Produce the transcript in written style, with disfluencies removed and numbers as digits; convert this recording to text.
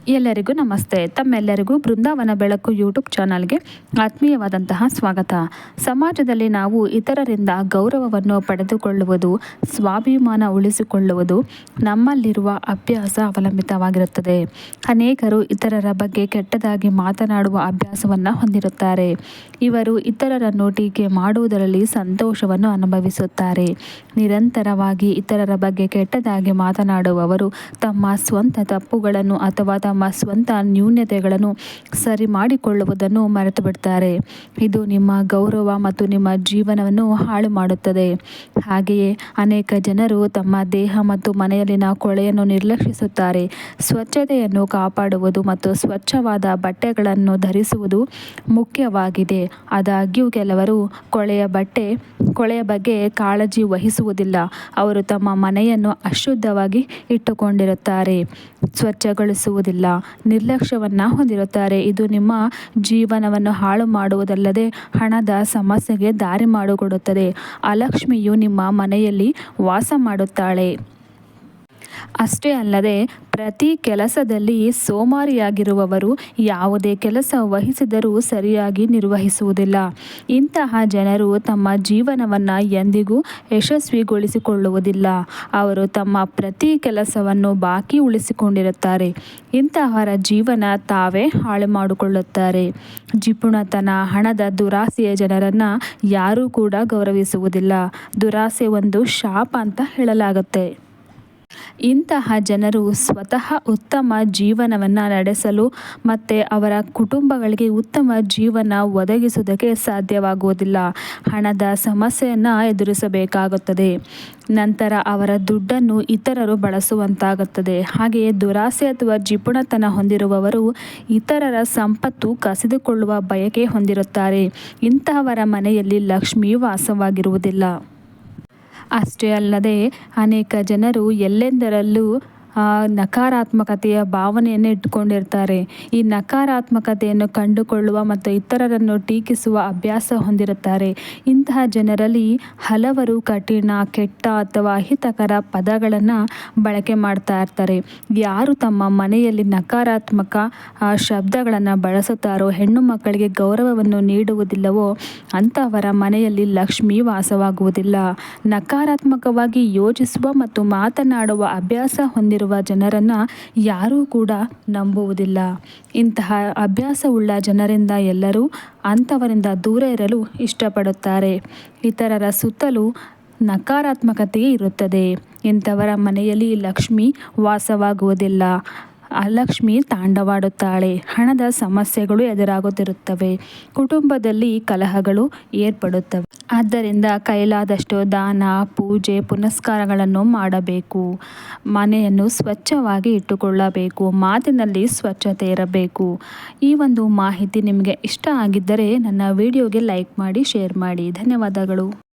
ಎಲ್ಲರಿಗೂ ನಮಸ್ತೆ. ತಮ್ಮೆಲ್ಲರಿಗೂ ಬೃಂದಾವನ ಬೆಳಕು ಯೂಟ್ಯೂಬ್ ಚಾನಲ್ಗೆ ಆತ್ಮೀಯವಾದಂತಹ ಸ್ವಾಗತ. ಸಮಾಜದಲ್ಲಿ ನಾವು ಇತರರಿಂದ ಗೌರವವನ್ನು ಪಡೆದುಕೊಳ್ಳುವುದು, ಸ್ವಾಭಿಮಾನ ಉಳಿಸಿಕೊಳ್ಳುವುದು ನಮ್ಮಲ್ಲಿರುವ ಅಭ್ಯಾಸ ಅವಲಂಬಿತವಾಗಿರುತ್ತದೆ. ಅನೇಕರು ಇತರರ ಬಗ್ಗೆ ಕೆಟ್ಟದಾಗಿ ಮಾತನಾಡುವ ಅಭ್ಯಾಸವನ್ನು ಹೊಂದಿರುತ್ತಾರೆ. ಇವರು ಇತರರನ್ನು ಟೀಕೆ ಮಾಡುವುದರಲ್ಲಿ ಸಂತೋಷವನ್ನು ಅನುಭವಿಸುತ್ತಾರೆ. ನಿರಂತರವಾಗಿ ಇತರರ ಬಗ್ಗೆ ಕೆಟ್ಟದಾಗಿ ಮಾತನಾಡುವವರು ತಮ್ಮ ಸ್ವಂತ ತಪ್ಪುಗಳನ್ನು ಅಥವಾ ತಮ್ಮ ಸ್ವಂತ ನ್ಯೂನತೆಗಳನ್ನು ಸರಿ ಮಾಡಿಕೊಳ್ಳುವುದನ್ನು ಮರೆತು ಬಿಡ್ತಾರೆ. ಇದು ನಿಮ್ಮ ಗೌರವ ಮತ್ತು ನಿಮ್ಮ ಜೀವನವನ್ನು ಹಾಳು ಮಾಡುತ್ತದೆ. ಹಾಗೆಯೇ ಅನೇಕ ಜನರು ತಮ್ಮ ದೇಹ ಮತ್ತು ಮನೆಯಲ್ಲಿನ ಕೊಳೆಯನ್ನು ನಿರ್ಲಕ್ಷಿಸುತ್ತಾರೆ. ಸ್ವಚ್ಛತೆಯನ್ನು ಕಾಪಾಡುವುದು ಮತ್ತು ಸ್ವಚ್ಛವಾದ ಬಟ್ಟೆಗಳನ್ನು ಧರಿಸುವುದು ಮುಖ್ಯವಾಗಿದೆ. ಆದಾಗ್ಯೂ ಕೆಲವರು ಕೊಳೆಯ ಬಗ್ಗೆ ಕಾಳಜಿ ವಹಿಸುವುದಿಲ್ಲ. ಅವರು ತಮ್ಮ ಮನೆಯನ್ನು ಅಶುದ್ಧವಾಗಿ ಇಟ್ಟುಕೊಂಡಿರುತ್ತಾರೆ, ಸ್ವಚ್ಛಗೊಳಿಸುವುದಿಲ್ಲ, ನಿರ್ಲಕ್ಷ್ಯವನ್ನು ಹೊಂದಿರುತ್ತಾರೆ. ಇದು ನಿಮ್ಮ ಜೀವನವನ್ನು ಹಾಳು ಮಾಡುವುದಲ್ಲದೆ ಹಣದ ಸಮಸ್ಯೆಗೆ ದಾರಿ ಮಾಡಿಕೊಡುತ್ತದೆ. ಅಲಕ್ಷ್ಮಿಯು ನಿಮ್ಮ ಮನೆಯಲ್ಲಿ ವಾಸ ಮಾಡುತ್ತಾಳೆ. ಅಷ್ಟೇ ಅಲ್ಲದೆ ಪ್ರತಿ ಕೆಲಸದಲ್ಲಿ ಸೋಮಾರಿಯಾಗಿರುವವರು ಯಾವುದೇ ಕೆಲಸ ವಹಿಸಿದರೂ ಸರಿಯಾಗಿ ನಿರ್ವಹಿಸುವುದಿಲ್ಲ. ಇಂತಹ ಜನರು ತಮ್ಮ ಜೀವನವನ್ನು ಎಂದಿಗೂ ಯಶಸ್ವಿಗೊಳಿಸಿಕೊಳ್ಳುವುದಿಲ್ಲ. ಅವರು ತಮ್ಮ ಪ್ರತಿ ಕೆಲಸವನ್ನು ಬಾಕಿ ಉಳಿಸಿಕೊಂಡಿರುತ್ತಾರೆ. ಇಂತಹವರ ಜೀವನ ತಾವೇ ಹಾಳು ಮಾಡಿಕೊಳ್ಳುತ್ತಾರೆ. ಜಿಪುಣತನ, ಹಣದ ದುರಾಸೆಯ ಜನರನ್ನು ಯಾರೂ ಕೂಡ ಗೌರವಿಸುವುದಿಲ್ಲ. ದುರಾಸೆ ಒಂದು ಶಾಪ ಅಂತ ಹೇಳಲಾಗುತ್ತೆ. ಇಂತಹ ಜನರು ಸ್ವತಃ ಉತ್ತಮ ಜೀವನವನ್ನು ನಡೆಸಲು ಮತ್ತು ಅವರ ಕುಟುಂಬಗಳಿಗೆ ಉತ್ತಮ ಜೀವನ ಒದಗಿಸುವುದಕ್ಕೆ ಸಾಧ್ಯವಾಗುವುದಿಲ್ಲ. ಹಣದ ಸಮಸ್ಯೆಯನ್ನು ಎದುರಿಸಬೇಕಾಗುತ್ತದೆ. ನಂತರ ಅವರ ದುಡ್ಡನ್ನು ಇತರರು ಬಳಸುವಂತಾಗುತ್ತದೆ. ಹಾಗೆಯೇ ದುರಾಸೆ ಅಥವಾ ಜಿಪುಣತನ ಹೊಂದಿರುವವರು ಇತರರ ಸಂಪತ್ತು ಕಸಿದುಕೊಳ್ಳುವ ಬಯಕೆ ಹೊಂದಿರುತ್ತಾರೆ. ಇಂತಹವರ ಮನೆಯಲ್ಲಿ ಲಕ್ಷ್ಮಿ ವಾಸವಾಗಿರುವುದಿಲ್ಲ. ಅಷ್ಟೇ ಅಲ್ಲದೆ ಅನೇಕ ಜನರು ಎಲ್ಲೆಂದರಲ್ಲೂ ನಕಾರಾತ್ಮಕತೆಯ ಭಾವನೆಯನ್ನು ಇಟ್ಟುಕೊಂಡಿರ್ತಾರೆ. ಈ ನಕಾರಾತ್ಮಕತೆಯನ್ನು ಕಂಡುಕೊಳ್ಳುವ ಮತ್ತು ಇತರರನ್ನು ಟೀಕಿಸುವ ಅಭ್ಯಾಸ ಹೊಂದಿರುತ್ತಾರೆ. ಇಂತಹ ಜನರಲ್ಲಿ ಹಲವರು ಕಠಿಣ, ಕೆಟ್ಟ ಅಥವಾ ಅಹಿತಕರ ಪದಗಳನ್ನು ಬಳಕೆ ಮಾಡ್ತಾ ಇರ್ತಾರೆ. ಯಾರು ತಮ್ಮ ಮನೆಯಲ್ಲಿ ನಕಾರಾತ್ಮಕ ಶಬ್ದಗಳನ್ನು ಬಳಸುತ್ತಾರೋ, ಹೆಣ್ಣು ಮಕ್ಕಳಿಗೆ ಗೌರವವನ್ನು ನೀಡುವುದಿಲ್ಲವೋ ಅಂತಹವರ ಮನೆಯಲ್ಲಿ ಲಕ್ಷ್ಮಿ ವಾಸವಾಗುವುದಿಲ್ಲ. ನಕಾರಾತ್ಮಕವಾಗಿ ಯೋಚಿಸುವ ಮತ್ತು ಮಾತನಾಡುವ ಅಭ್ಯಾಸ ಹೊಂದಿರುವ ಜನರನ್ನು ಯಾರೂ ಕೂಡ ನಂಬುವುದಿಲ್ಲ. ಇಂತಹ ಅಭ್ಯಾಸವುಳ್ಳ ಜನರಿಂದ ಎಲ್ಲರೂ ಅಂಥವರಿಂದ ದೂರ ಇರಲು ಇಷ್ಟಪಡುತ್ತಾರೆ. ಇತರರ ಸುತ್ತಲೂ ನಕಾರಾತ್ಮಕತೆಯೇ ಇರುತ್ತದೆ. ಇಂಥವರ ಮನೆಯಲ್ಲಿ ಲಕ್ಷ್ಮಿ ವಾಸವಾಗುವುದಿಲ್ಲ. ಅಲಕ್ಷ್ಮಿ ತಾಂಡವಾಡುತ್ತಾಳೆ. ಹಣದ ಸಮಸ್ಯೆಗಳು ಎದುರಾಗುತ್ತಿರುತ್ತವೆ. ಕುಟುಂಬದಲ್ಲಿ ಕಲಹಗಳು ಏರ್ಪಡುತ್ತವೆ. ಆದ್ದರಿಂದ ಕೈಲಾದಷ್ಟು ದಾನ, ಪೂಜೆ, ಪುನಸ್ಕಾರಗಳನ್ನು ಮಾಡಬೇಕು. ಮನೆಯನ್ನು ಸ್ವಚ್ಛವಾಗಿ ಇಟ್ಟುಕೊಳ್ಳಬೇಕು. ಮಾತಿನಲ್ಲಿ ಸ್ವಚ್ಛತೆ ಇರಬೇಕು. ಈ ಒಂದು ಮಾಹಿತಿ ನಿಮಗೆ ಇಷ್ಟ ಆಗಿದ್ದರೆ ನನ್ನ ವಿಡಿಯೋಗೆ ಲೈಕ್ ಮಾಡಿ, ಶೇರ್ ಮಾಡಿ. ಧನ್ಯವಾದಗಳು.